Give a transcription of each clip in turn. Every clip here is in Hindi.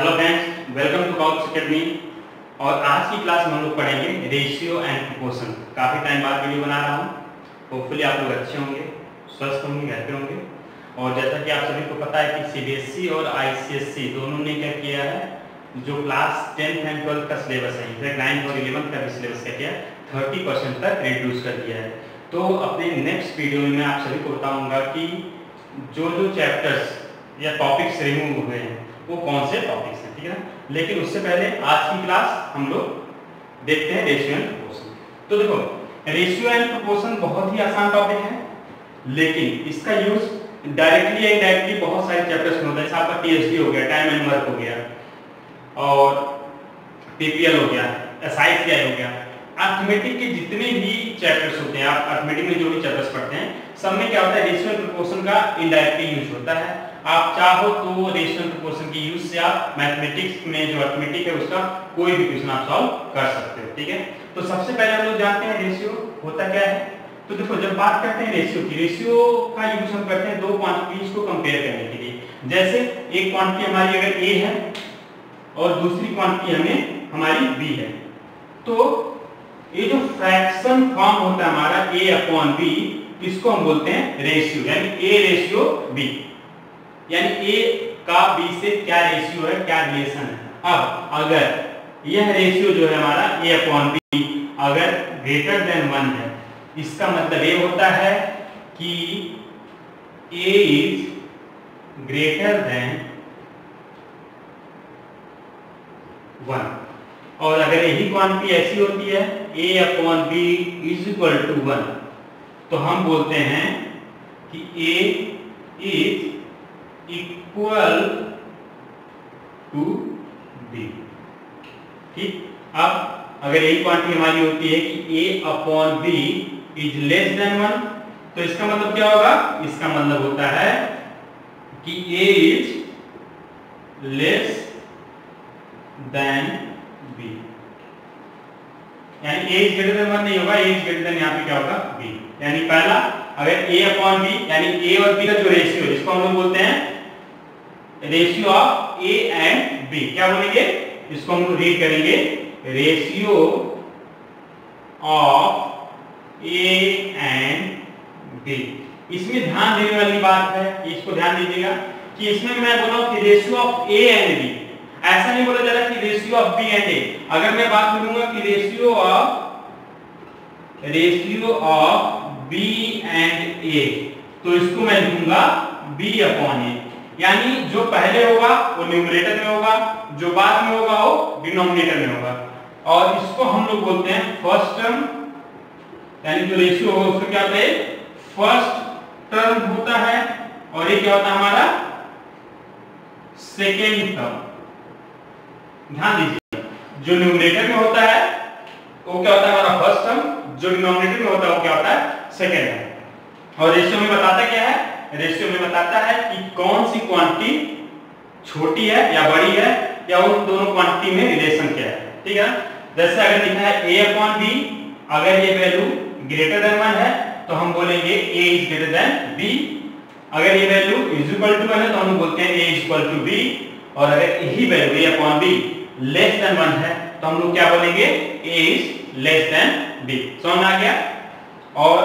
Hello friends, welcome to couch academy. और आज की क्लास में हम लोग पढ़ेंगे रेशियो एंड प्रोपोर्शन। काफ़ी टाइम बाद वीडियो बना रहा हूँ। होपफुली आप लोग अच्छे होंगे, स्वस्थ होंगे, घर पे होंगे। और जैसा कि आप सभी को पता है कि सीबीएसई और आईसीएसई दोनों ने क्या किया है, जो क्लास 10th एंड 12th का सिलेबस है, इनफैक्ट 9th और 11th का भी सिलेबस क्या किया, 30% तक रिड्यूस कर दिया है। तो अपने नेक्स्ट वीडियो में मैं आप सभी को बताऊँगा कि जो जो चैप्टर्स या टॉपिक्स रिमूव हुए हैं वो कौन से टॉपिक्स हैं, ठीक है ना। लेकिन उससे पहले आज की क्लास हम लोग देखते हैं रेशियो एंड प्रोपोर्शन। तो देखो, रेशियो एंड प्रोपोर्शन बहुत ही आसान टॉपिक है, लेकिन इसका यूज डायरेक्टली या इनडायरेक्टली बहुत सारे चैप्टर्स में होता है। जैसे आपका टीएसडी हो गया, टाइम एंड वर्क हो गया, और पीपीएल हो गया, एसआईसीआई हो गया। अर्थमेटिक के जितने भी चैप्टर्स होते हैं, आप अर्थमेटिक में जो भी चैप्टर्स पढ़ते हैं, सब में क्या होता है, रेशियो एंड प्रोपोर्शन का इनडायरेक्टली यूज होता है। आप चाहो तो रेशियो एंड प्रोपोर्शन की यूज से आप मैथमेटिक्स में जो अर्थमेटिक है उसका कोई भी क्वेश्चन आप सॉल्व कर सकते हो, ठीक है। तो सबसे पहले हम लोग जानते हैं रेशियो होता क्या है। तो देखो, जब बात करते हैं रेशियो की, रेशियो का यूज हम करते हैं दो क्वांटिटीज को कंपेयर करने के लिए। जैसे एक क्वांटिटी हमारी अगर ए है और दूसरी क्वांटिटी हमारी बी है, तो ये जो फ्रैक्शन फॉर्म होता है हमारा a अपॉन बी, इसको हम बोलते हैं रेशियो, यानी a रेशियो b, यानी a का b से क्या रेशियो है, क्या रिलेशन है। अब अगर यह रेशियो जो है हमारा a अपॉन बी अगर ग्रेटर देन 1 है, इसका मतलब ये होता है कि a इज ग्रेटर देन 1। और अगर यही क्वांटिटी ऐसी होती है a upon b is equal to 1, तो हम बोलते हैं कि a is equal to b, ठीक। अब अगर यही क्वांटिटी हमारी होती है कि a upon b is less than 1, तो इसका मतलब क्या होगा, इसका मतलब होता है कि a is less than b, यानी a इज ग्रेटर देन 1 नहीं होगा, a इज ग्रेटर देन यहाँ पे क्या होगा b। यानी पहला, अगर a अपॉन b यानी a और b का जो रेशियो है, इसको हम लोग बोलते हैं ratio of a and b। क्या बोलेंगे, इसको हम लोग रीड करेंगे ratio of a and b। इसमें ध्यान देने वाली बात है, इसको ध्यान दीजिएगा कि इसमें मैं बोला हूं कि ratio of a and b, ऐसा नहीं बोला जा रहा कि ratio of b and a। अगर मैं बात करूंगा कि ratio of b and a, तो इसको मैं लिखूंगा b अपॉन a, यानी जो पहले होगा वो न्यूमरेटर में होगा, जो बाद में होगा वो डिनोमिनेटर में होगा। और इसको हम लोग बोलते हैं फर्स्ट टर्म, यानी जो रेशियो होगा उसको क्या होता है, फर्स्ट टर्म होता है, और ये क्या होता है हमारा सेकेंड टर्म। ध्यान दीजिए, जो न्यूमरेटर में होता है वो क्या होता है हमारा फर्स्ट टर्म, जो डिनोमिनेटर में होता है वो क्या होता है सेकेंड टर्म। और रेशियो में बताता क्या है, रेशियो में बताता है कि कौन सी क्वांटिटी छोटी है या बड़ी है, या उन दोनों क्वांटिटी में रिलेशन क्या है, ठीक है। जैसे अगर लिखा है a अपॉन b, अगर ये वैल्यू ग्रेटर देन 1 है तो हम बोलेंगे a is greater than b। अगर ये वैल्यू इज इक्वल टू 1 है तो हम बोलते हैं a is equal to b। और अगर यही value a upon b less than 1 है तो हम लोग क्या बोलेंगे, a is less than b। समझ आ गया। और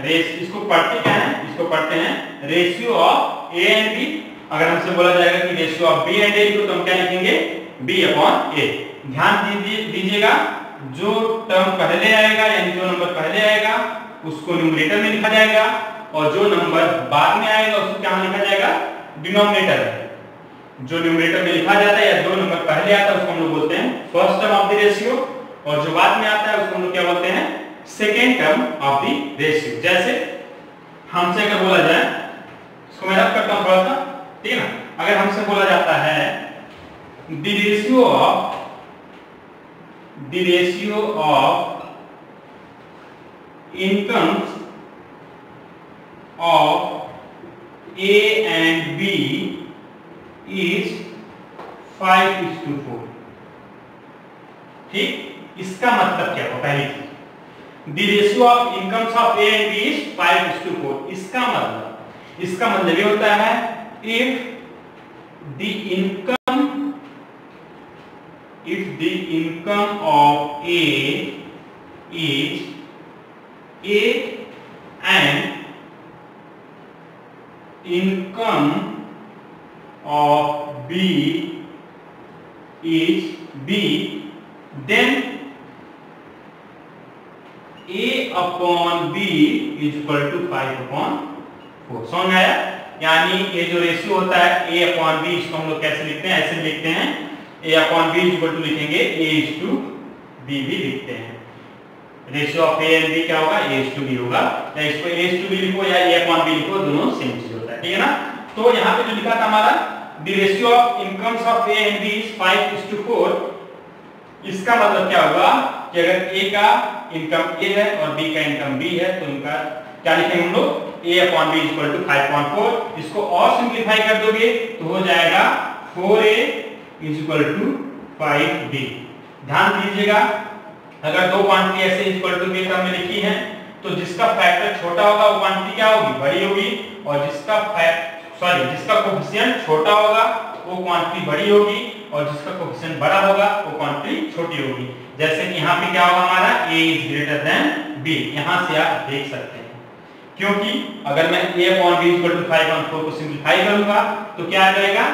इसको पढ़ते क्या है, इसको पढ़ते हैं ratio of a and b। अगर हमसे बोला जाएगा कि ratio of b and a, तो हम क्या लिखेंगे, b अपॉन a। ध्यान दीजिएगा, जो टर्म पहले आएगा यानी जो नंबर पहले आएगा उसको न्यूमरेटर में लिखा जाएगा, और जो नंबर बाद में आएगा उसको क्या लिखा जाएगा, डिनोमिनेटर में। जो न्यूमरेटर में लिखा जाता है या जो नंबर पहले आता है उसको हम लोग बोलते हैं first term of the ratio, और जो बाद में आता है उसको हम लोग क्या बोलते हैं, second term of the ratio. जैसे हमसे अगर बोला जाए, इसको मैं रब करता हूं थोड़ा सा, ठीक है ना। अगर हमसे बोला जाता है the ratio of incomes of a and b is 5:4, ठीक। इसका मतलब क्या होगा, पहली चीज the ratio of incomes of A and B is 5:4। इसका मतलब ये होता है if the income if the income of A is A and income of B is B, then A upon B is equal to 5/4। समझ में आया? यानी ये जो रेशियो होता है A अपॉन B, इसको हम लोग कैसे लिखते हैं? ऐसे लिखते हैं, A upon B equal to लिखेंगे A इज टू B भी लिखते हैं। Ratio of A and B क्या होगा? A इज टू B होगा, या इसको A इज टू B लिखो या A अपॉन B लिखो, दोनों सेम चीज होता है, ठीक है ना? तो यहाँ पे जो लिखा था हमारा the ratio of incomes of A and B is 5:4, इसका मतलब क्या होगा कि अगर A का इनकम A है और B का इनकम B है तो इनका क्या लिखेंगे हम लोग? A upon B equal to 5.4। इसको और सिंप्लीफाई कर दोगे तो हो जाएगा 4A is equal to 5B। ध्यान दीजिएगा, अगर दो क्वांटिटी ऐसे इक्वल टू के टर्म में लिखी है तो जिसका फैक्टर छोटा होगा वो क्वांटिटी क्या होगी? बड़ी होगी, और जिसका कोएफिशिएंट छोटा होगा वो क्वांटिटी बड़ी होगी, और जिसका कोएफिशिएंट बड़ा होगा वो क्वांटिटी छोटी होगी। जैसे कि यहाँ पे क्या होगा हमारा? A is greater than B। यहाँ से आप देख सकते हैं, क्योंकि अगर मैं A upon B equal to 5.4 को सिंप्लीफाई करूंगा तो क्या आ जाएगा?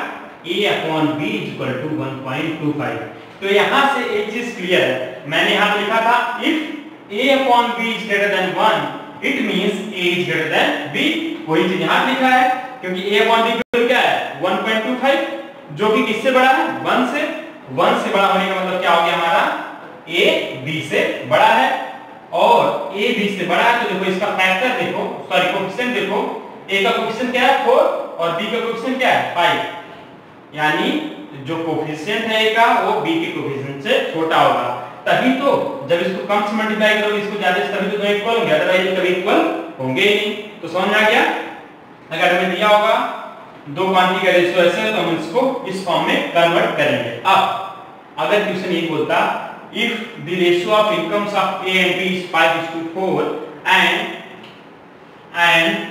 A upon B equal to 1.25। तो यहाँ से एक चीज क्लियर है, मैंने यहाँ पे लिखा था if A upon B is greater than 1 it means A is greater than B। वही चीज यहाँ लिखा है, क्योंकि A अपॉन B इक्वल क्या है? 1.25, जो कि किससे बड़ा है? 1 से। 1 से बड़ा होने का मतलब क्या हो गया हमारा? A B से बड़ा है, और A B से बड़ा है, तो देखो इसका फैक्टर देखो, सॉरी कोएफिशिएंट देखो, A का कोएफिशिएंट क्या है? 4, और B का कोएफिशिएंट क्या है? 5। यानी जो कोएफिशिएंट है A का वो B के कोएफिशिएंट से छोटा होगा, तभी तो जब इसको कम से मल्टीप्लाई करोगे इसको ज्यादा से, तभी तो दोनों इक्वल होंगे, अदरवाइज कभी इक्वल होंगे ही नहीं। तो समझ में आ गया? अगर हमें दिया होगा दो क्वांटिटी का रेशियो ऐसे है तो हम इसको इस फॉर्म में कन्वर्ट करेंगे। अब अगर क्वेश्चन ये बोलता if the ratio of incomes of A and B is 5:4 and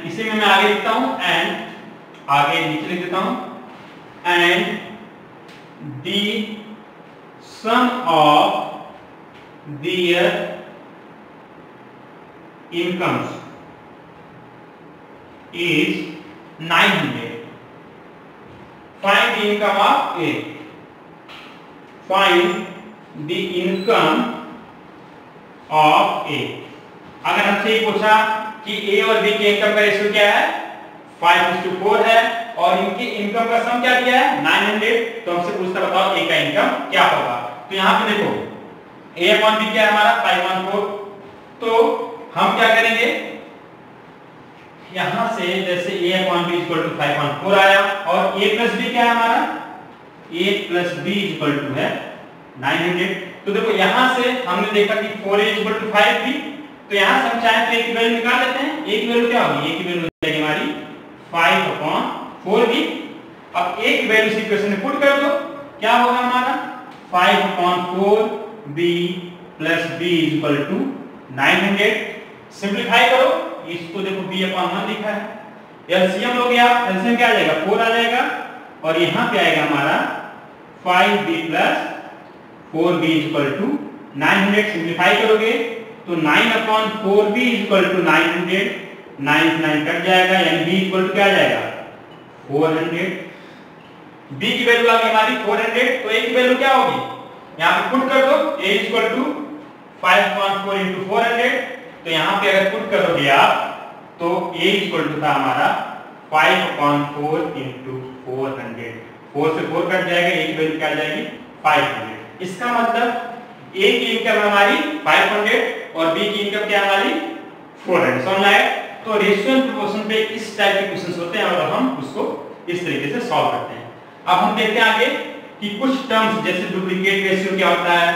इसे में मैं आगे लिखता हूँ, and आगे नीचे लिख देता हूँ, and the sum of their incomes is 900, find the income of A, find the income of A। अगर हमसे ये पूछा कि A और B के इनकम का रेशियो क्या है? 5:4 है, और इनके इनकम का सम क्या दिया है? 900। तो हमसे पूछता बताओ A का इनकम क्या होगा? तो यहाँ पे देखो A अपॉन B क्या है हमारा? 514। तो हम क्या करेंगे, यहाँ से जैसे A upon B equal to 5.4 आया, और A प्लस B क्या है हमारा? A plus B equal to है 900। तो देखो यहाँ से हमने देखा कि 4A इक्वल टू 5 भी, तो यहाँ से हम चाहें तो A की वैल्यू निकाल लेते हैं। A की वैल्यू क्या होगी? A की वैल्यू हो जाएगी हमारी 5/4B। अब A की वैल्यू इस इक्वेशन में पुट कर दो, क्या होगा हमारा? 5/4B plus B equal to 900। Simplify करो, इसको देखो B अपॉन 1 लिखा है, एलसीएम लोगे आप, एलसीएम क्या आ जाएगा? 4 आ जाएगा, और यहाँ पे आएगा हमारा 5B plus 4B equal to 900। Simplify करोगे तो 9/4B इक्वल टू 900, 9 से 9 कट जाएगा, यानी B इक्वल टू क्या आ जाएगा? 400। B की वैल्यू आ गई हमारी 400, तो A की वैल्यू क्या होगी? यहाँ पे पुट कर दो, A इक्वल टू 5.4 into 400। तो यहाँ पे अगर पुट करोगे आप तो A इक्वल टू था हमारा 5/4 into 400। 4 से 4 कट जाएगा, A की वैल्यू क्या आ जाएगी? 500। इसका मतलब A की इनकम हमारी 500 और B की इनकम क्या हमारी 400। समझ आया? तो रेशियो एंड प्रोपोर्शन पे इस टाइप के क्वेश्चंस होते हैं और हम उसको इस तरीके से सॉल्व करते हैं। अब हम देखते हैं आगे कि कुछ टर्म्स जैसे डुप्लीकेट रेशियो क्या होता है,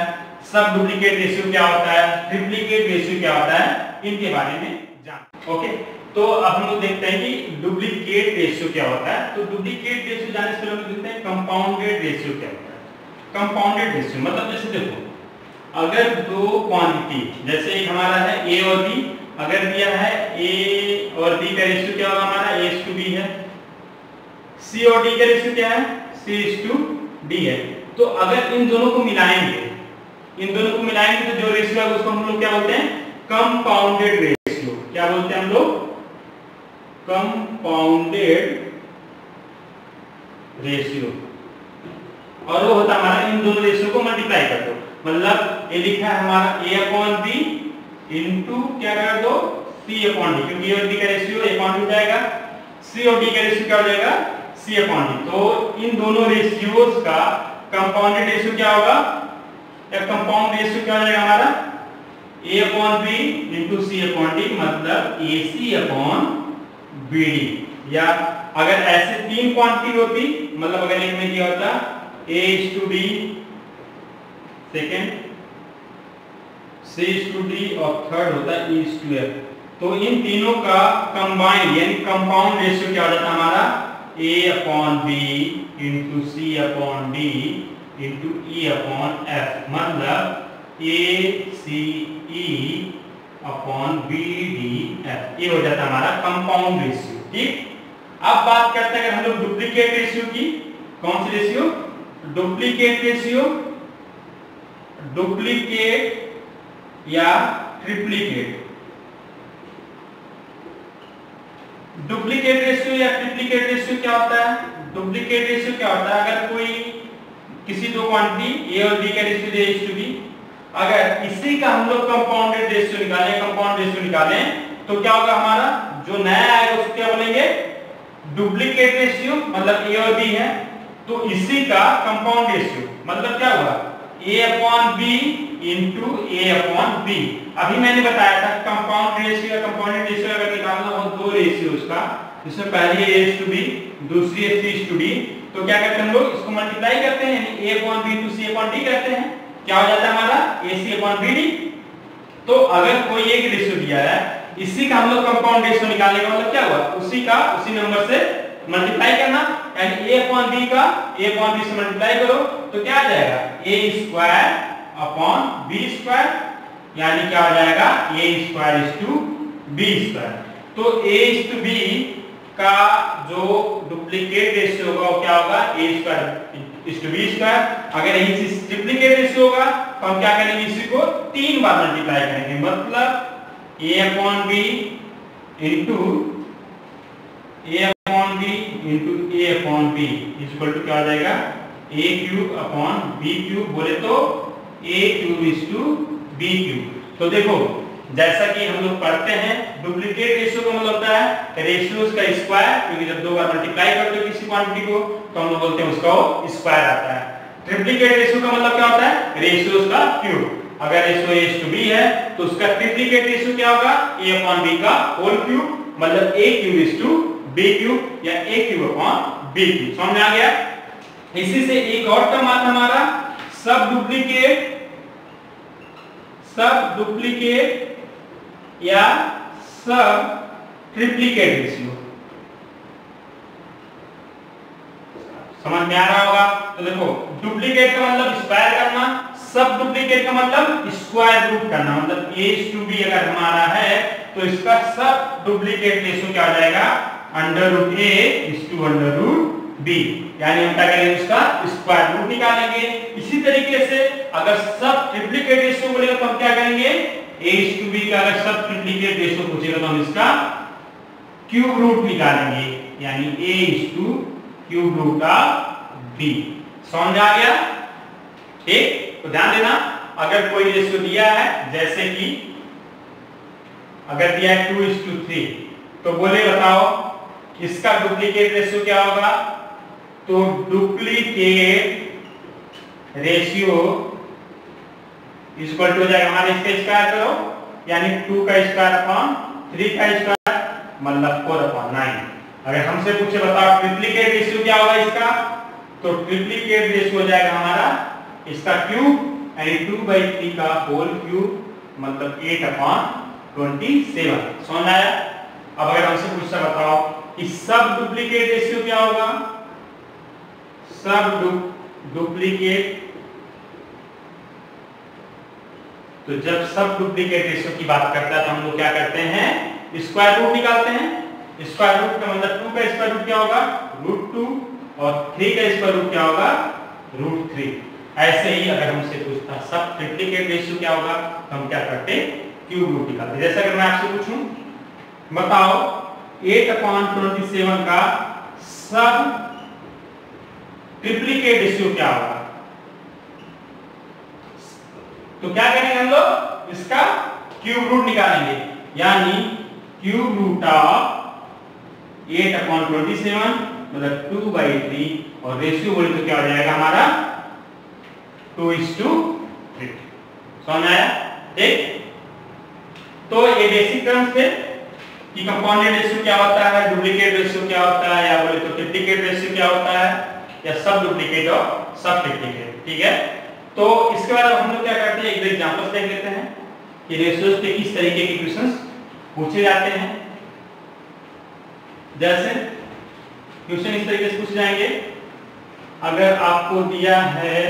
सब डुप्लीकेट रेशियो क्या होता है, ट्रिप्लीकेट रेशियो क्या होता है, इनके बारे में जान। ओके, तो अब हम लोग देखते हैं कि डुप्लीकेट रेशियो क्या होता है। तो डुप्लीकेट रेशियो जानने से पहले देखते हैं कंपाउंडेड रेशियो क्या होता है। कंपाउंडेड रेशियो मतलब जैसे देखो, अगर दो क्वांटिटी जैसे एक हमारा है A और B, अगर दिया है A और B का रेशियो क्या होगा हमारा? A/B है। C और D का रेशियो क्या है? C/D है। तो अगर इन दोनों को मिलाएंगे, तो जो रेशियो है उसको हम लोग क्या बोलते हैं, कंपाउंडेड रेशियो। क्या बोलते हैं हम लोग, कंपाउंडेड रेशियो। और वो होता हमारा इन दोनों रेशियो को मल्टीप्लाई कर दो, मतलब ये लिखा है हमारा a/b इंटू क्या कर दो, c/d, क्योंकि a और b का रेशियो a/d हो जाएगा, c और d का रेशियो क्या हो जाएगा, c/d। तो इन दोनों रेशियोज का कंपाउंडेड रेशियो क्या होगा, या कंपाउंड रेशियो क्या हो जाएगा हमारा, a/b इंटू c/d, मतलब ac/bd। या अगर ऐसे तीन क्वांटिटी होती, मतलब अगर एक में क्या होता a/d सेकेंड, c/d और थर्ड होता e/f, तो इन तीनों का कंबाइंड यानी कंपाउंड रेशियो क्या हो जाता हमारा, a/b into c/d into e/f, मतलब ACE/BDF, ये हो जाता है हमारा कंपाउंड रेशियो। ठीक, अब बात करते हैं अगर हम लोग डुप्लीकेट रेशियो की। कौन सी रेशियो, डुप्लीकेट रेशियो, डुप्लीकेट या ट्रिप्लीकेट। डुप्लीकेट रेशियो या ट्रिप्लीकेट रेशियो क्या होता है, डुप्लीकेट रेशियो क्या होता है, अगर कोई किसी दो क्वांटिटी a और b का रेशियो दे a/b, अगर इसी का हम लोग कंपाउंडेड रेशियो निकालें, कंपाउंड रेशियो निकालें, तो क्या होगा हमारा जो नया आएगा उसको क्या बोलेंगे, डुप्लीकेट रेशियो, मतलब a और b है, तो इसी का कंपाउंड रेशियो, मतलब क्या हुआ a/b इंटू a/b। अभी मैंने बताया था कंपाउंड रेशियो या कंपाउंडेड रेशियो अगर निकालना हो दो रेशियोज का, जिसमें पहली है a/b, दूसरी है c/d, तो क्या करते हैं हम लोग इसको मल्टीप्लाई करते हैं, यानी a/b टू c/d करते हैं, क्या हो जाता है हमारा ac/bd। तो अगर कोई एक रेशियो दिया है, इसी का हम लोग कंपाउंड रेशियो निकालने का मतलब क्या हुआ, उसी का उसी नंबर से मल्टीप्लाई करना, यानी a/b का a/b से मल्टीप्लाई करो तो क्या आ जाएगा a²/b², यानी क्या हो जाएगा a²/b²। तो a/b का जो डुप्लीकेट रेशियो होगा वो क्या होगा a²/b²। अगर यही चीज ट्रिप्लीकेट रेशियो होगा तो हम क्या करेंगे, इसी को 3 बार मल्टीप्लाई करेंगे, मतलब a/b into a/b equal to क्या हो जाएगा a³/b³, बोले तो a³/b³। तो देखो जैसा कि हम लोग पढ़ते हैं, डुप्लीकेट रेशियो का मतलब होता है रेशियोज का स्क्वायर, क्योंकि जब दो बार मल्टीप्लाई करते हो किसी क्वांटिटी को तो हम लोग बोलते हैं उसका स्क्वायर आता है। ट्रिप्लीकेट रेशियो का मतलब क्या होता है, रेशियोज का क्यूब। अगर रेशियो a/b है तो उसका ट्रिप्लीकेट रेशियो क्या होगा, a/b का होल क्यूब, मतलब a³/b³ या a³/b³। समझ में आ गया। इसी से एक और टर्म आता हमारा सब डुप्लीकेट या सब ट्रिप्लीकेट रेशियो। समझ में आ रहा होगा। तो देखो डुप्लीकेट का मतलब स्क्वायर करना, सब डुप्लीकेट का मतलब स्क्वायर रूट करना, मतलब a/b अगर हमारा है तो इसका सब डुप्लीकेट रेशियो क्या हो जाएगा √a/√b, यानी हम क्या करेंगे उसका स्क्वायर रूट निकालेंगे। इसी तरीके से अगर सब ट्रिप्लीकेट रेशियो बोलेगा तो हम क्या करेंगे a/b का अगर सब ट्रिप्लीकेट रेशियो पूछेगा तो हम इसका क्यूब रूट निकालेंगे, यानी a/√b। समझ आ गया। ठीक, तो ध्यान देना अगर कोई रेशियो दिया है, जैसे कि अगर दिया है 2:3, तो बोले बताओ इसका डुप्लीकेट रेशियो क्या होगा, तो डुप्लीकेट रेशियो इक्वल टू हो जाएगा हमारे इसका स्क्वायर करो, यानी 2 का स्क्वायर अपॉन 3 का स्क्वायर, मतलब 4/9। अगर हमसे पूछे बताओ ट्रिप्लीकेट रेशियो क्या होगा इसका, तो ट्रिप्लीकेट रेशियो हो जाएगा हमारा इसका क्यूब, यानी 2/3 का होल क्यूब, मतलब 8/27। समझ आया। अब अगर हमसे पूछा बताओ इस सब डुप्लीकेट रेशियो क्या होगा, सब डुप्लीकेट, तो जब सब डुप्लीकेट रेशियो की बात करता है तो हम लोग क्या करते हैं स्क्वायर रूट निकालते हैं। स्क्वायर रूट का मतलब 2 का स्क्वायर रूट क्या होगा √2 और 3 का स्क्वायर रूट क्या होगा √3। ऐसे ही अगर हमसे पूछता सब ट्रिप्लिकेट रेशियो क्या होगा तो हम क्या करते, क्यूब रूट निकालते। जैसे अगर मैं आपसे पूछूं बताओ 8/27 का सब ट्रिप्लिकेट रेशियो क्या होगा, तो क्या करेंगे हम लोग, इसका क्यूब रूट निकालेंगे। यानी क्यूब रूट ऑफ 8/27 मतलब 2/3 और रेशियो बोले तो क्या हो जाएगा हमारा 2:3। समझ आया? ठीक, तो ये बेसिक टर्म्स थे कि कंपाउंडेड रेशियो क्या होता है, डुप्लीकेट रेशियो क्या होता है, या बोले तो ट्रिप्लिकेट रेशियो क्या होता है, या सब डुप्लीकेट और सब ट्रिप्लिकेट। ठीक है, तो इसके बाद हम लोग क्या करते हैं, एक दो एग्जांपल्स देख लेते हैं कि रेशियोज के किस तरीके के क्वेश्चंस पूछे जाते हैं। जैसे क्वेश्चन इस तरीके से पूछे जाएंगे, अगर आपको दिया है,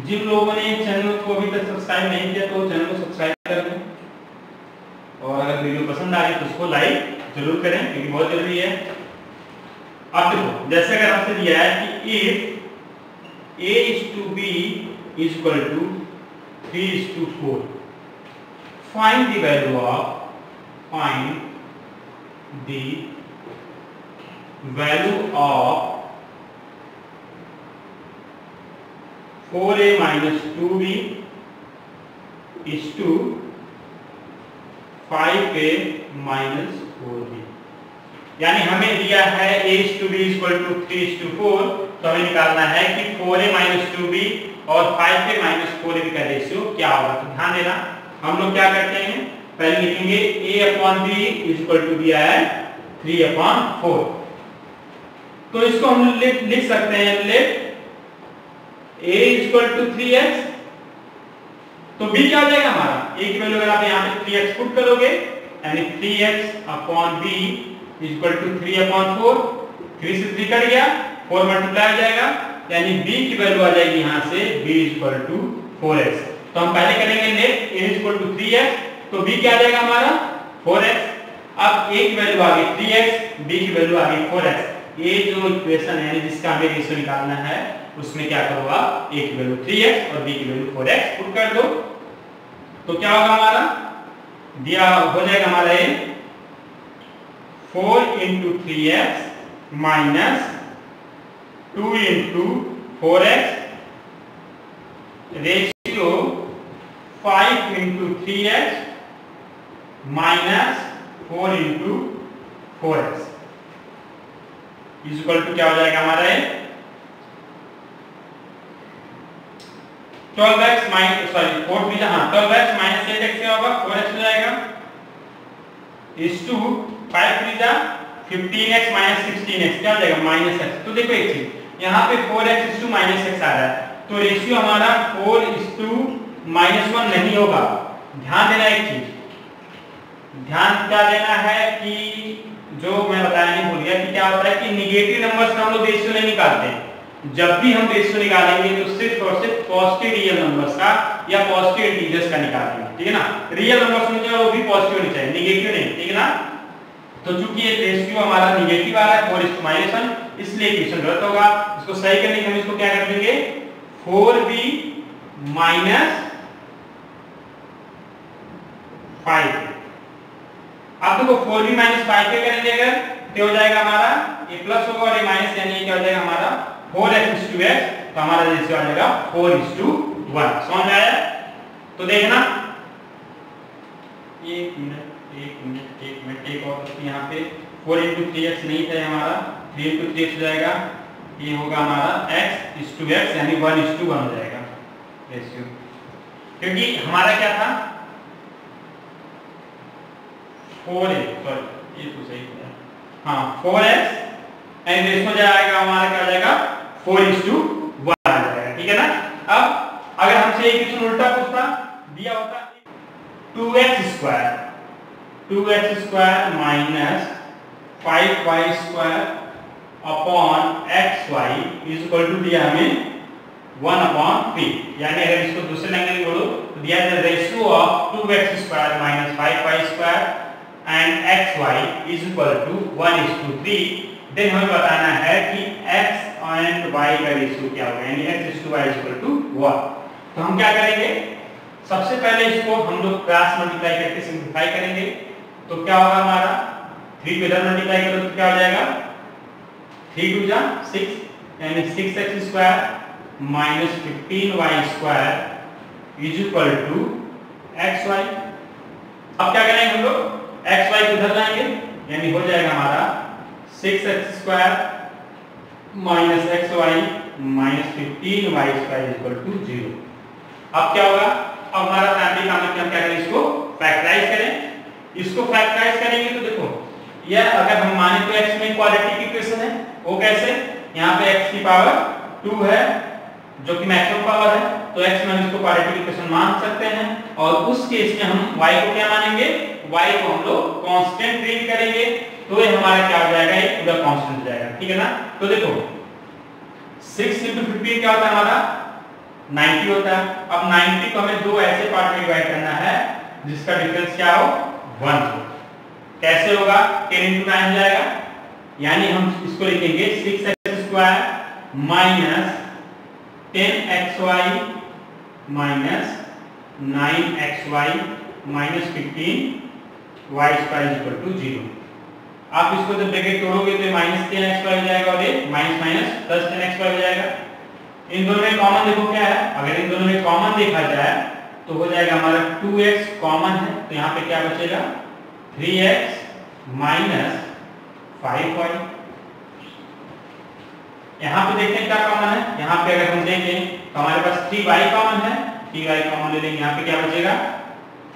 जिन लोगों ने चैनल को अभी तक सब्सक्राइब नहीं किया तो चैनल को सब्सक्राइब कर दें, और अगर वीडियो पसंद आ रही तो उसको लाइक जरूर करें क्योंकि बहुत जरूरी है। अब देखो, जैसे अगर आपसे दिया है कि if A:B is equal to 3:4, find the value of 4A minus 2B is to 5A minus 4B। यानी हमें दिया है A:B equal to 3:4, तो हमें निकालना है कि 4A minus 2B और 5A minus 4B का रेशियो क्या होगा। तो ध्यान देना, हम लोग क्या करते हैं, पहले लिखेंगे A/B equal to दिया है 3/4, तो इसको हम लिख सकते हैं late A equal to 3x, तो B क्या हो जाएगा हमारा, A की वैल्यू अगर आप यहाँ पे 3x पुट करोगे यानी 3x/B equal to 3/4, 3 से 3 कट गया, 4 मल्टीप्लाई हो जाएगा, यानी B की वैल्यू आ जाएगी यहाँ से B equal to 4x। तो हम पहले करेंगे late A equal to 3x, तो B क्या आ जाएगा हमारा 4x। अब A की वैल्यू आ गई 3x, B की वैल्यू आ गई 4x। ये जो इक्वेशन है जिसका हमें रेशियो निकालना है उसमें क्या करूंगा, A की वैल्यू 3x और B की वैल्यू 4x पुट कर दो, तो क्या होगा हमारा, दिया हो जाएगा हमारा ये 4 into 3x minus 2 into 4x ratio 5 into 3x minus 4 into 4x is equal to क्या हो जाएगा हमारा ये 12x minus 12x minus 8x क्या होगा 4x हो जाएगा, is to 5 3 15x minus 16x क्या हो जाएगा -x। तो देखो एक चीज यहाँ पे 4x इज टू -x आ रहा है, तो रेशियो हमारा 4 इज टू -1 नहीं होगा। ध्यान देना एक चीज, ध्यान क्या देना है कि जो मैं बताया नहीं भूल गया कि क्या होता है कि निगेटिव नंबर्स का हम लोग रेशियो नहीं निकालते हैं। जब भी हम रेशियो निकालेंगे तो सिर्फ और सिर्फ पॉजिटिव रियल नंबर्स का या पॉजिटिव इंटीजर्स का निकालेंगे, ठीक है ना। रियल नंबर्स में जो वो भी पॉजिटिव होनी चाहिए, निगेटिव नहीं, ठीक है ना। तो चूंकि ये रेशियो हमारा निगेटिव आ रहा है 4:1, इसलिए इक्वेशन गलत होगा। इसको सही करने के लिए हम इसको क्या कर देंगे 4b माइनस 5। अब देखो 4b माइनस 5 क्या करेंगे अगर तो हो जाएगा हमारा ये प्लस होगा और ये माइनस, यानी ये क्या हो जाएगा हमारा 4x/x, तो हमारा रेशियो आ जाएगा 4:1। समझ आया? तो देखना एक मिनट एक और यहाँ पे 4 into 3x नहीं था हमारा, 3 into 3x हो जाएगा, ये होगा हमारा x/x यानी 1:1 हो जाएगा रेशियो, क्योंकि हमारा क्या था 4x, सॉरी ये तो सही है, हाँ 4x एंड रेशियो जाएगा हमारा क्या हो जाएगा 4:1 आ जाएगा, ठीक है ना। अब अगर हमसे एक क्वेश्चन उल्टा पूछता दिया होता 2x² minus 5y² upon xy is equal to दिया हमें 1/3, यानी अगर इसको दूसरे लैंग्वेज में बोलो तो दिया है ratio of 2x² minus 5y² and xy is equal to 1:3। Then हमें बताना है कि x एंड y का रेशियो क्या होगा, यानी x/y = 1। तो हम क्या करेंगे, सबसे पहले इसको हम लोग क्रॉस मल्टीप्लाई करके सिंपलीफाई करेंगे। तो क्या होगा हमारा, 3 को इधर मल्टीप्लाई करो तो क्या हो जाएगा, 3 2 जा 6, यानी 6x² - 15y² = xy। अब क्या करेंगे हम लोग, xy को उधर लाएंगे, यानी हो जाएगा हमारा 6x² - xy - 15y² = 0। अब क्या होगा, अब हमारा फैमिली का मतलब क्या करें, इसको फैक्टराइज करें। इसको फैक्टराइज करेंगे तो देखो, यह अगर हम माने तो x में क्वाड्रेटिक इक्वेशन है, वो कैसे, यहाँ पे x की पावर 2 है जो कि मैक्सिमम पावर है, तो x में हम इसको क्वाड्रेटिक इक्वेशन मान सकते हैं। और उस केस में हम y को क्या मानेंगे, y को हम लोग कांस्टेंट ट्रीट करेंगे, तो ये हमारा क्या हो जाएगा, ये पूरा कांस्टेंट हो जाएगा, ठीक है ना। तो देखो 6 × 15 क्या होता है हमारा, 90 होता है। अब 90 को हमें दो ऐसे पार्ट में डिवाइड करना है जिसका डिफरेंस क्या हो, 1 हो। कैसे होगा, 10 × 9 हो जाएगा, यानी हम इसको लिखेंगे 6x² - 10xy - 9xy - 15y² = 0। आप इसको जब ब्रैकेट तोड़ोगे तो -10xy हो जाएगा और ये + 10xy हो जाएगा। इन दोनों में कॉमन देखो क्या है, अगर इन दोनों में कॉमन देखा जाए तो हो जाएगा हमारा 2x कॉमन है, तो यहाँ पे क्या बचेगा, 3x - 5y। यहाँ पे देखते हैं क्या कॉमन है, यहाँ पे अगर हम देखें तो हमारे पास 3y कॉमन है, 3y कॉमन ले लेंगे, यहाँ पे क्या बचेगा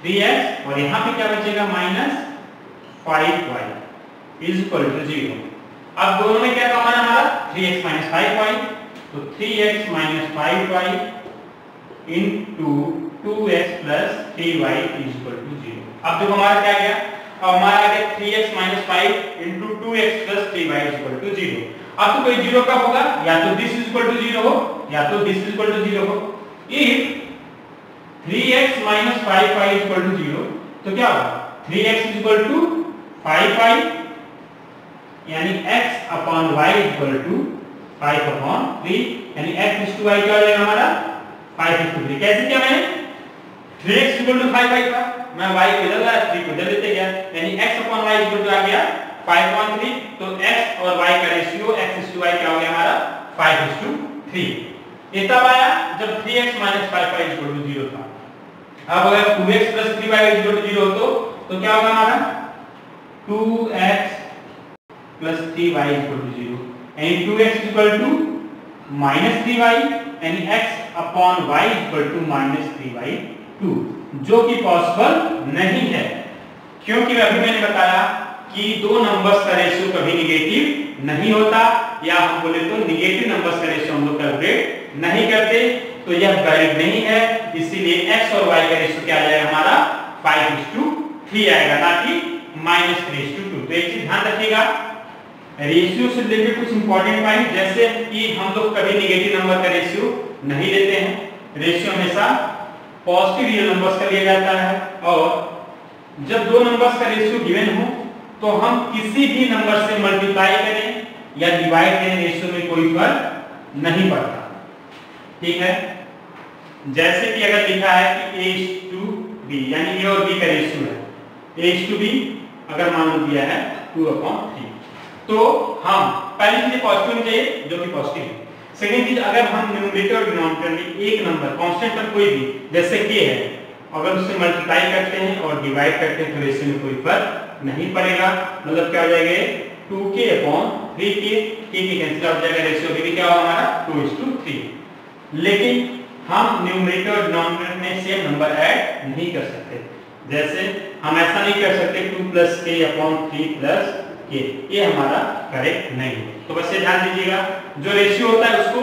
3x, और यहाँ पे क्या बचेगा -5y = 0। अब दोनों में क्या कॉमन है हमारा, 3x - 5y, तो 3x - 5y × 2x + 3y = 0। अब देखो हमारा क्या गया, अब हमारा आ गया 3x - 5 × 2x + 3y = 0। अब तो कोई 0 कब होगा, या तो दिस = 0 हो या तो दिस = 0 हो। इफ 3x - 5y = 0, तो क्या होगा, 3x = 5y, यानी x/y = 5/3, यानी x/y क्या हो जाएगा हमारा 5/3। कैसे किया मैंने, 3x = 5y था, मैं y को इधर लाया, 3 को इधर लेते गया, यानी x/y = आ गया 5/3। तो x और y का रेशियो x/y क्या हो गया हमारा 5/3। ये तब आया जब 3x - 5y = 0 था। अब अगर 2x + 3y = 0 हो तो क्या होगा हमारा 2x + 3y = 0, यानी 2x = -3y, यानी x/y = -3/2, जो कि पॉसिबल नहीं है, क्योंकि अभी मैंने बताया कि दो नंबर्स का रेशियो कभी निगेटिव नहीं होता, या हम बोले तो निगेटिव नंबर्स का रेशियो हम लोग कैलकुलेट नहीं करते, तो यह वैलिड नहीं है। इसीलिए x और y का रेशियो क्या आ जाएगा हमारा 5:3 आएगा, ना कि -3:2। तो एक चीज ध्यान रखिएगा, रेशियो से रिलेटेड कुछ इंपॉर्टेंट पॉइंट, जैसे कि हम लोग कभी निगेटिव नंबर का रेशियो नहीं लेते हैं, रेशियो हमेशा पॉजिटिव रियल नंबर्स का लिया जाता है। और जब दो नंबर्स का रेशियो गिवन हो तो हम किसी भी नंबर से मल्टीप्लाई करें या डिवाइड करें, रेशियो में कोई फर्क नहीं पड़ता, ठीक है। जैसे कि अगर लिखा है कि a/b, यानी a और b का रेशियो है, a/b अगर मान लो दिया है 2/3, तो हम पहली चीज पॉजिटिव होनी चाहिए, जो कि पॉजिटिव है। सेकंड चीज, अगर हम न्यूमरेटर और डिनोमिनेटर में एक नंबर कांस्टेंट पर कोई भी, जैसे k है, अगर उससे मल्टीप्लाई करते हैं और डिवाइड करते हैं तो रेशियो में कोई फर्क नहीं पड़ेगा। मतलब क्या हो जाएगा 2k/3k, k कैंसिल आउट हो जाएगा, रेशियो भी क्या होगा हमारा 2:3। लेकिन हम न्यूमरेटर और डिनोमिनेटर में सेम नंबर ऐड नहीं कर सकते, जैसे हम ऐसा नहीं कर सकते 2 + k/3 + k, ये हमारा करेक्ट नहीं है। तो बस ये ध्यान दीजिएगा, जो रेशियो होता है उसको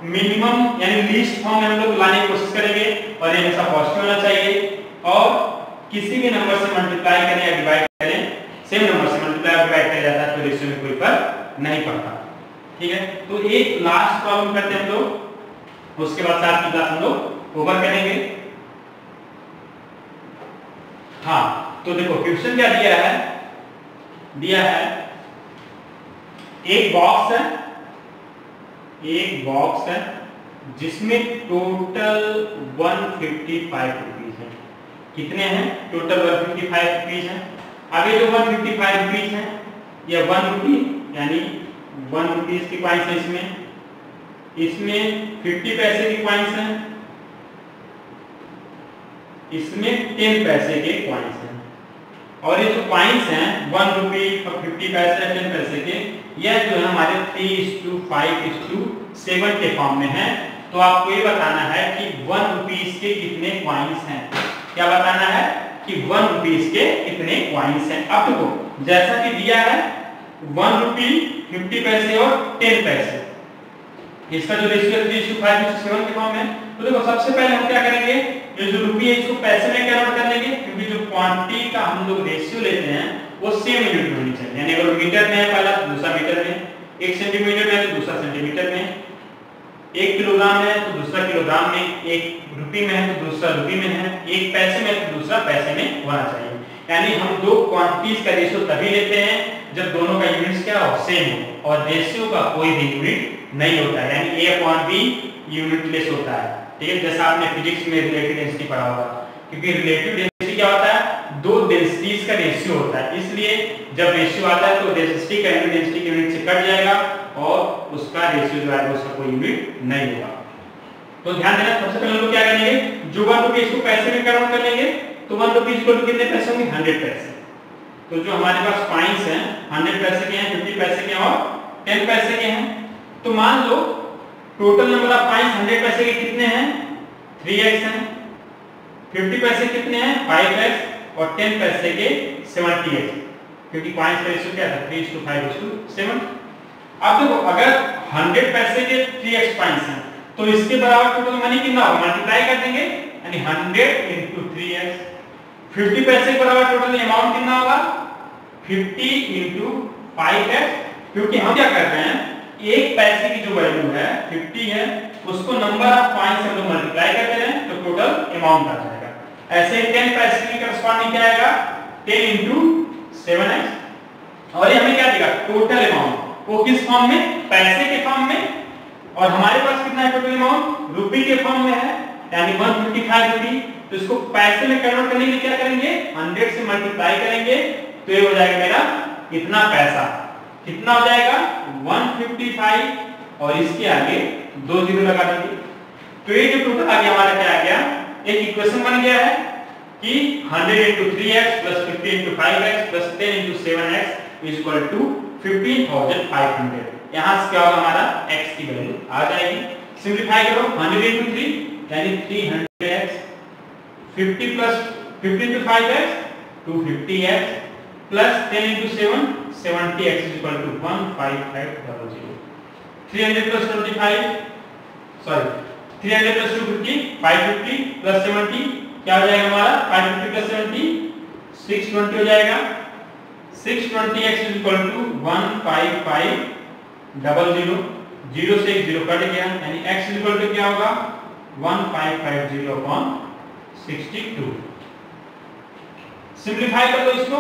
मिनिमम यानी लीस्ट फॉर्म में हम लोग लाने की कोशिश करेंगे, और ये हमेशा पॉजिटिव होना चाहिए। और किसी भी नंबर से मल्टीप्लाई करें या डिवाइड करें, सेम नंबर से मल्टीप्लाई और डिवाइड किया जाता है तो रेशियो में कोई फर्क नहीं पड़ता, ठीक है। तो एक लास्ट प्रॉब्लम करते हैं हम लोग, उसके बाद साथ की क्लास हम लोग ओवर करेंगे। हाँ, तो देखो क्वेश्चन क्या दिया है, एक बॉक्स है एक बॉक्स है जिसमें टोटल 155 रुपीज है। कितने हैं? टोटल 155 रुपीज है। अब ये जो 155 रुपीज है, ये 1 रुपी यानी 1 रुपीज की कॉइन्स है इसमें 50 पैसे की कॉइन्स है, इसमें 10 पैसे के कॉइन्स हैं। और ये जो कॉइन्स हैं 1 रुपी और 50 पैसे 10 पैसे के, यह जो है हमारे 3:5:7 के फॉर्म में है। तो आपको ये बताना है कि 1 रुपीज के कितने कॉइन्स हैं। क्या बताना है कि 1 रुपीज के कितने कॉइन्स हैं। अब देखो जैसा कि दिया है 1 रुपी 50 पैसे और 10 पैसे, इसका जो रेशियो 3:5:7 के फॉर्म में। तो देखो सबसे पहले हम क्या करेंगे, ये जो रुपये है इसको पैसे में कन्वर्ट कर लेंगे, क्योंकि जो क्वांटिटी का हम लोग रेशियो लेते हैं वो सेम यूनिट में होनी चाहिए। यानी अगर मीटर में है पहला तो दूसरा मीटर में, 1 सेंटीमीटर में है तो दूसरा सेंटीमीटर में, 1 किलोग्राम है तो दूसरा किलोग्राम में, 1 रुपये में है तो दूसरा रुपये में है, 1 पैसे में है तो दूसरा पैसे में होना चाहिए। यानी हम दो क्वांटिटीज का रेशियो तभी लेते हैं जब दोनों का यूनिट्स क्या हो, सेम हो, और रेशियो का कोई भी यूनिट नहीं होता है, यानी A/B यूनिटलेस होता है। ठीक है, जैसा आपने फिजिक्स में रिलेटिव डेंसिटी पढ़ा होगा, क्योंकि रिलेटिव डेंसिटी क्या होता है, दो डेंसिटीज का रेशियो होता है। इसलिए जब रेशियो आता है तो डेंसिटी का यूनिट डेंसिटी के यूनिट से कट जाएगा और उसका रेशियो जो है उसका कोई यूनिट नहीं होगा। तो ध्यान देना, सबसे पहले हम लोग क्या करेंगे, जो 1 रुपये इसको पैसे में कन्वर्ट कर लेंगे, तो 1 रुपये इक्वल टू कितने पैसे होंगे, 100 पैसे। तो जो हमारे पास कॉइन्स हैं 100 पैसे के हैं, 50 पैसे के हैं और 10 पैसे के हैं। तो मान लो टोटल नंबर ऑफ कॉइन्स 100 पैसे के कितने हैं, 3x हैं, 50 पैसे कितने हैं, 5x, और 10 पैसे के 70x, क्योंकि कॉइन्स का रेशियो क्या था, 3:5:7। अब देखो अगर 100 पैसे के 3x कॉइन्स हैं तो इसके बराबर टोटल मनी कितना होगा, मल्टीप्लाई कर देंगे, यानी 100 × 3x। 50 पैसे के बराबर टोटल अमाउंट कितना होगा, 50 × 5x, क्योंकि हम क्या कर रहे हैं, एक पैसे की जो वैल्यू है 50 है, उसको नंबर ऑफ कॉइन्स से हम लोग मल्टीप्लाई कर दे रहे हैं तो टोटल अमाउंट आ जाएगा। ऐसे 10 पैसे की करस्पॉन्डिंग क्या आएगा, 10 × 7x, और ये हमें क्या देगा, टोटल अमाउंट। वो किस फॉर्म में, पैसे के फॉर्म में, और हमारे पास कितना है टोटल अमाउंट, रुपये के फॉर्म में है, यानी 155 रुपये। तो इसको पैसे में कन्वर्ट करने के लिए क्या करेंगे, 100 से मल्टीप्लाई करेंगे, तो ये हो जाएगा मेरा कितना पैसा, कितना हो जाएगा 155, और इसके आगे 2 जीरो लगा देंगे। तो ये जो टोटल आ गया हमारा क्या आ गया, एक इक्वेशन बन गया है कि 100 × 3x + 50 × 5x + 10 × 7x = 15,500। यहां से क्या होगा, हमारा x की वैल्यू आ जाएगी। सिंपलीफाई करो, 100 × 3 यानी 300x, 50 + 15 × 5x 250x, + 10 × 7 70x = 15500। 300 + 25 sorry 300 + 250 550 + 70 क्या हो जाएगा हमारा, 550 + 70 620 हो जाएगा। 620x = 15500, 0 से 1 0 कट गया, यानी x = क्या होगा, 1550/62। सिंपलीफाई कर लो इसको,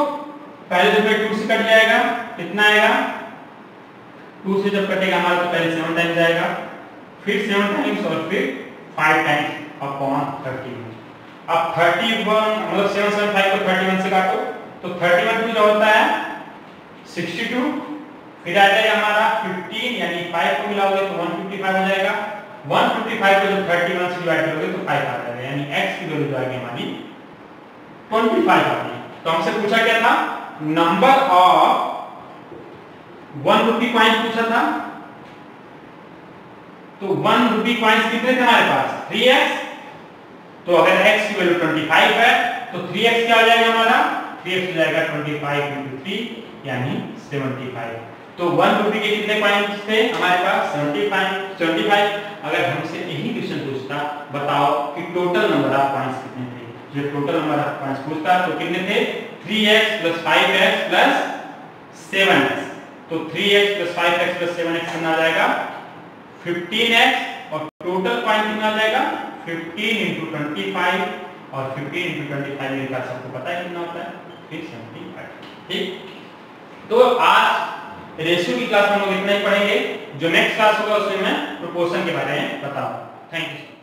पहले जब 2 से कट जाएगा कितना आएगा, 2 से जब कटेगा हमारा तो पहले 7 टाइम्स जाएगा, फिर 7 टाइम्स और फिर 5 टाइम्स अपॉन 30। अब 31 मतलब 775 को 31 से काटो तो 31 जो होता है 62, फिर आ जाएगा हमारा 15, यानी 5 को मिलाओगे तो 155 हो जाएगा। 155 को जब 31 से डिवाइड करोगे तो 5 आ जाएगा, यानी x की वैल्यू आ गई हमारी 25 आ गई। तो हमसे पूछा क्या था, नंबर ऑफ 1 रुपी कॉइन्स पूछा था। तो 1 रुपी कॉइन्स कितने थे हमारे पास, 3x। तो अगर x की वैल्यू 25 है तो 3x क्या हो जाएगा हमारा, 3x हो जाएगा 25 × 3 यानी 75। तो 1 रुपये के कितने कॉइन्स थे हमारे पास, 75। अगर हमसे यही क्वेश्चन पूछता, बताओ कि टोटल नंबर ऑफ कॉइन्स कितने थे, जो टोटल नंबर ऑफ कॉइन्स पूछता तो कितने थे, 3x + 5x + 7x। तो 3x + 5x + 7x कितना आ जाएगा, 15x, और टोटल कॉइन कितना आ जाएगा, 15 × 25, और 15 × 25 मेरे पास सबको पता है कितना होता है, फिर 75। ठीक, तो आज रेशियो की क्लास में हम लोग इतना ही पढ़ेंगे। जो नेक्स्ट क्लास होगा उसमें मैं प्रोपोर्शन के बारे में बताऊंगा। Thank you.